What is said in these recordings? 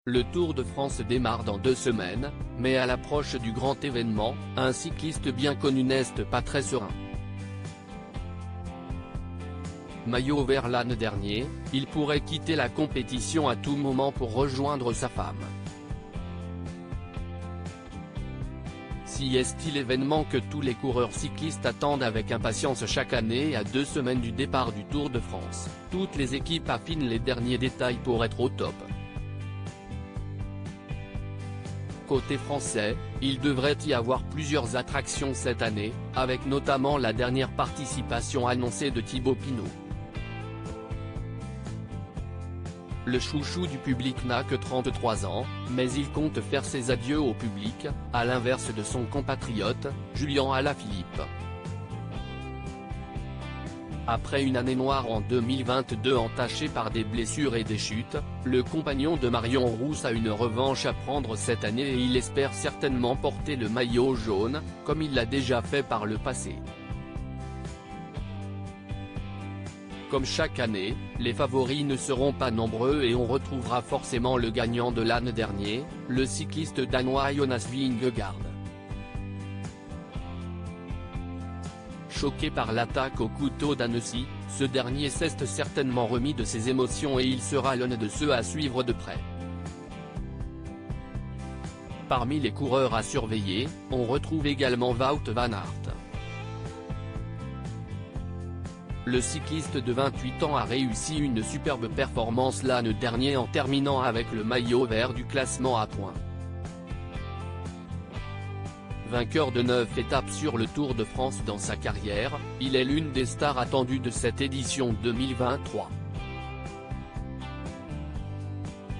Le Tour de France démarre dans 2 semaines, mais à l'approche du grand événement, un cycliste bien connu n'est pas très serein. Maillot vert l'année dernier, il pourrait quitter la compétition à tout moment pour rejoindre sa femme. Si est-il l'événement que tous les coureurs cyclistes attendent avec impatience chaque année à 2 semaines du départ du Tour de France, toutes les équipes affinent les derniers détails pour être au top. Côté français, il devrait y avoir plusieurs attractions cette année, avec notamment la dernière participation annoncée de Thibaut Pinot. Le chouchou du public n'a que 33 ans, mais il compte faire ses adieux au public, à l'inverse de son compatriote, Julian Alaphilippe. Après une année noire en 2022 entachée par des blessures et des chutes, le compagnon de Marion Rousse a une revanche à prendre cette année et il espère certainement porter le maillot jaune, comme il l'a déjà fait par le passé. Comme chaque année, les favoris ne seront pas nombreux et on retrouvera forcément le gagnant de l'année dernier, le cycliste danois Jonas Vingegaard. Choqué par l'attaque au couteau d'Annecy, ce dernier s'est certainement remis de ses émotions et il sera l'un de ceux à suivre de près. Parmi les coureurs à surveiller, on retrouve également Wout van Aert. Le cycliste de 28 ans a réussi une superbe performance l'année dernière en terminant avec le maillot vert du classement à points. Vainqueur de 9 étapes sur le Tour de France dans sa carrière, il est l'une des stars attendues de cette édition 2023.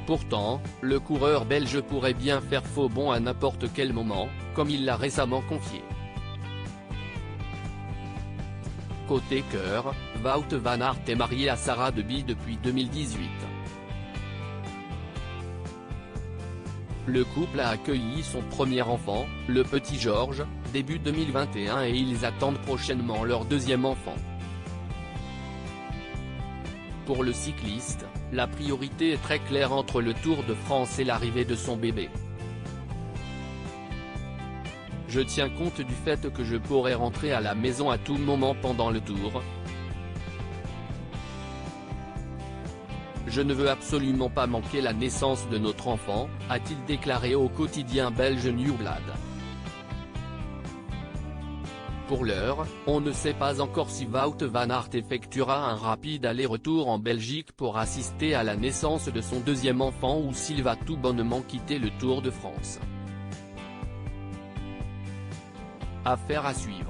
Pourtant, le coureur belge pourrait bien faire faux bond à n'importe quel moment, comme il l'a récemment confié. Côté cœur, Wout van Aert est marié à Sarah de Bie depuis 2018. Le couple a accueilli son premier enfant, le petit Georges, début 2021 et ils attendent prochainement leur deuxième enfant. Pour le cycliste, la priorité est très claire entre le Tour de France et l'arrivée de son bébé. Je tiens compte du fait que je pourrais rentrer à la maison à tout moment pendant le Tour. Je ne veux absolument pas manquer la naissance de notre enfant, a-t-il déclaré au quotidien belge Nieuwblad. Pour l'heure, on ne sait pas encore si Wout van Aert effectuera un rapide aller-retour en Belgique pour assister à la naissance de son deuxième enfant ou s'il va tout bonnement quitter le Tour de France. Affaire à suivre.